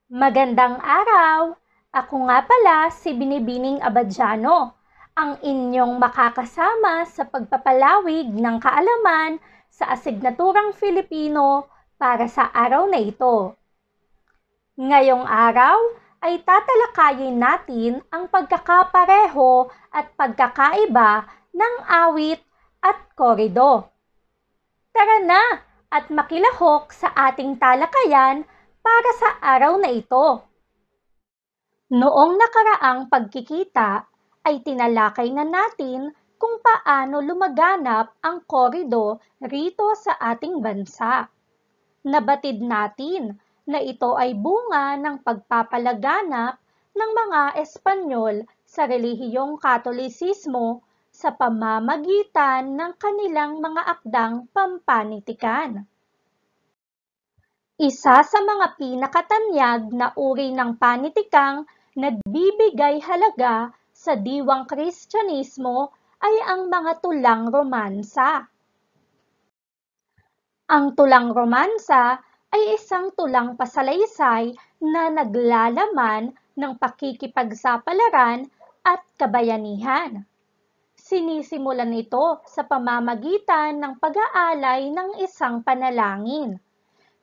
Magandang araw! Ako nga pala si Binibining Abadjano, ang inyong makakasama sa pagpapalawig ng kaalaman sa asignaturang Filipino para sa araw na ito. Ngayong araw ay tatalakayin natin ang pagkakapareho at pagkakaiba ng awit at korido. Tara na at makilahok sa ating talakayan para sa araw na ito. Noong nakaraang pagkikita ay tinalakay na natin kung paano lumaganap ang korido rito sa ating bansa. Nabatid natin na ito ay bunga ng pagpapalaganap ng mga Espanyol sa relihiyong Katolisismo sa pamamagitan ng kanilang mga akdang pampanitikan. Isa sa mga pinakatanyag na uri ng panitikang nagbibigay halaga sa diwang Kristyanismo ay ang mga tulang romansa. Ang tulang romansa ay isang tulang pasalaysay na naglalaman ng pakikipagsapalaran at kabayanihan. Sinisimulan ito sa pamamagitan ng pag-aalay ng isang panalangin.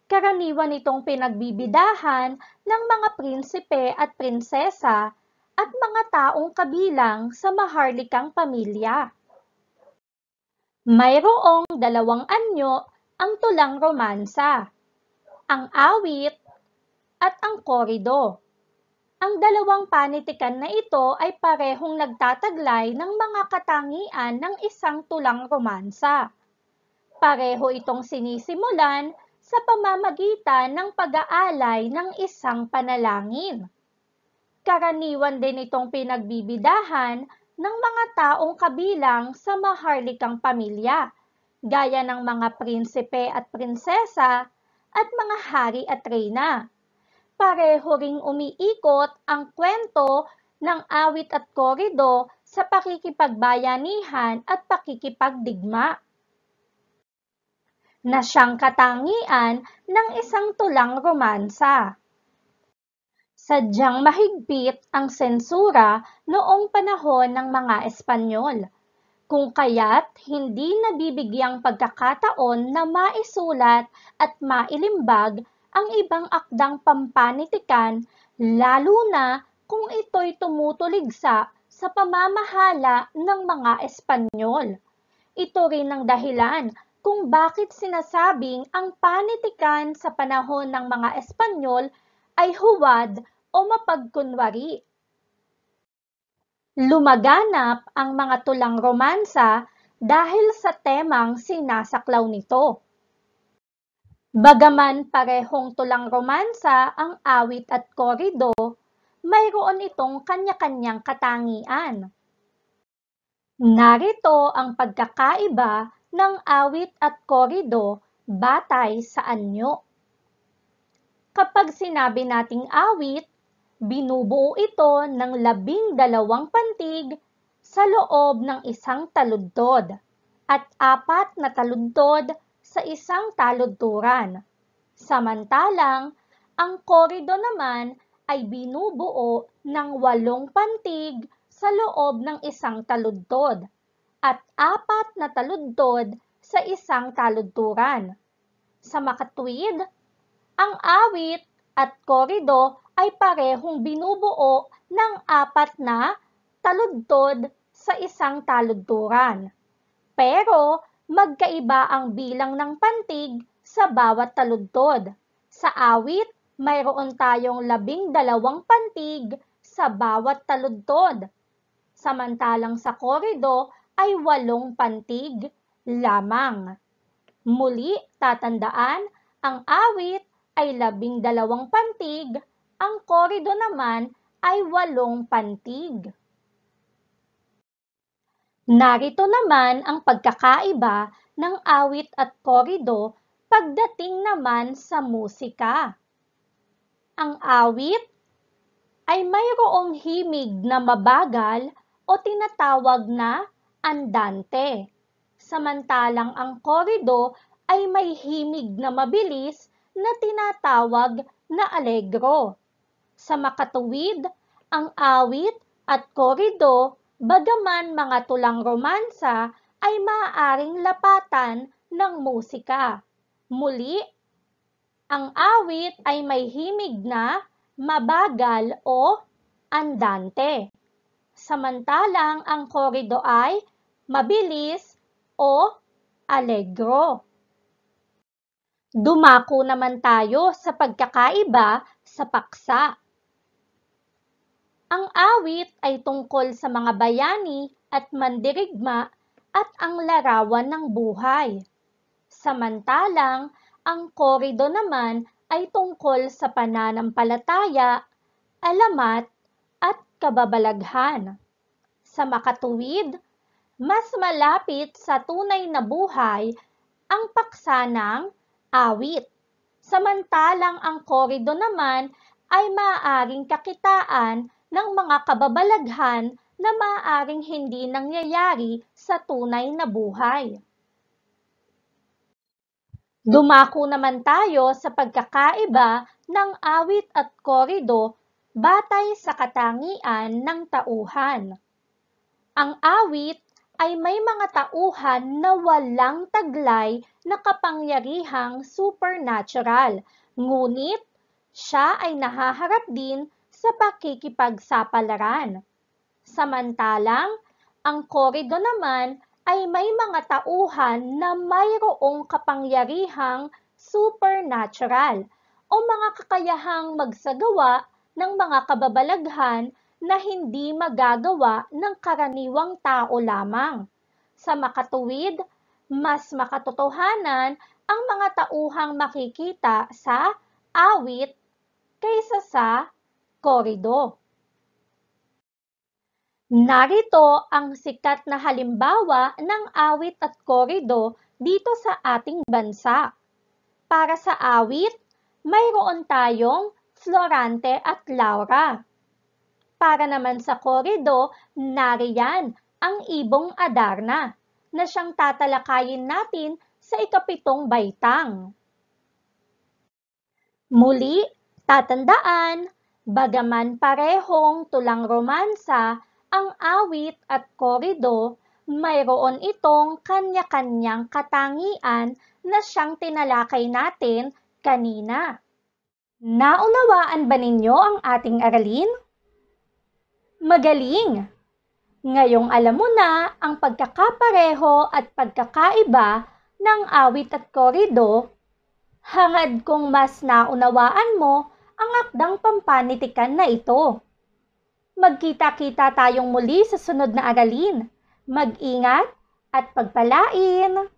Karaniwan itong pinagbibidahan ng mga prinsipe at prinsesa at mga taong kabilang sa maharlikang pamilya. Mayroong dalawang anyo ang tulang romansa, ang awit at ang korido. Ang dalawang panitikan na ito ay parehong nagtataglay ng mga katangian ng isang tulang romansa. Pareho itong sinisimulan sa pamamagitan ng pag-aalay ng isang panalangin. Karaniwan din itong pinagbibidahan ng mga taong kabilang sa maharlikang pamilya, gaya ng mga prinsipe at prinsesa at mga hari at reyna. Pareho ring umiikot ang kwento ng awit at korido sa pakikipagbayanihan at pakikipagdigma na siyang katangian ng isang tulang romansa. Sadyang mahigpit ang sensura noong panahon ng mga Espanyol, kung kaya't hindi nabibigyang pagkakataon na maisulat at mailimbag ang ibang akdang pampanitikan, lalo na kung ito'y tumutuligsa sa pamamahala ng mga Espanyol. Ito rin ang dahilan kung bakit sinasabing ang panitikan sa panahon ng mga Espanyol ay huwad o mapagkunwari. Lumaganap ang mga tulang romansa dahil sa temang sinasaklaw nito. Bagaman parehong tulang romansa ang awit at korido, mayroon itong kanya-kanyang katangian. Narito ang pagkakaiba ng awit at korido batay sa anyo. Kapag sinabi nating awit, binubuo ito ng 12 pantig sa loob ng isang taludtod at 4 na taludtod sa isang taludturan. Samantalang, ang korido naman ay binubuo ng 8 pantig sa loob ng isang taludtod at 4 na taludtod sa isang taludturan. Sa makatwid, ang awit at korido ay parehong binubuo ng 4 na taludtod sa isang taludturan. Pero magkaiba ang bilang ng pantig sa bawat taludtod. Sa awit, mayroon tayong 12 pantig sa bawat taludtod. Samantalang sa korido ay 8 pantig lamang. Muli, tatandaan, ang awit ay 12 pantig, ang korido naman ay 8 pantig. Narito naman ang pagkakaiba ng awit at korido pagdating naman sa musika. Ang awit ay mayroong himig na mabagal o tinatawag na andante, samantalang ang korido ay may himig na mabilis na tinatawag na allegro. Sa makatuwid, ang awit at korido, bagaman mga tulang romansa, ay maaaring lapatan ng musika. Muli, ang awit ay may himig na mabagal o andante. Samantalang ang korido ay mabilis o allegro. Dumako naman tayo sa pagkakaiba sa paksa. Ang awit ay tungkol sa mga bayani at mandirigma at ang larawan ng buhay. Samantalang, ang korido naman ay tungkol sa pananampalataya, alamat, at kababalaghan. Sa makatuwid, mas malapit sa tunay na buhay ang paksa ng awit. Samantalang ang korido naman ay maaaring kakitaan ng mga kababalaghan na maaaring hindi nangyayari sa tunay na buhay. Dumako naman tayo sa pagkakaiba ng awit at korido batay sa katangian ng tauhan. Ang awit ay may mga tauhan na walang taglay na kapangyarihang supernatural, ngunit siya ay nahaharap din sa pakikipagsapalaran. Samantalang, ang korido naman ay may mga tauhan na mayroong kapangyarihang supernatural o mga kakayahang magsagawa ng mga kababalaghan na hindi magagawa ng karaniwang tao lamang. Sa makatuwid, mas makatotohanan ang mga tauhang makikita sa awit kaysa sa korido. Narito ang sikat na halimbawa ng awit at korido dito sa ating bansa. Para sa awit, mayroon tayong Florante at Laura. Para naman sa korido, nariyan ang Ibong Adarna na siyang tatalakayin natin sa ikapitong baitang. Muli, tatandaan, bagaman parehong tulang romansa, ang awit at korido, mayroon itong kanya-kanyang katangian na siyang tinalakay natin kanina. Naunawaan ba ninyo ang ating aralin? Magaling! Ngayong alam mo na ang pagkakapareho at pagkakaiba ng awit at korido, hangad kong mas naunawaan mo ang akdang pampanitikan na ito. Magkita-kita tayong muli sa sunod na aralin. Mag-ingat at pagpalain!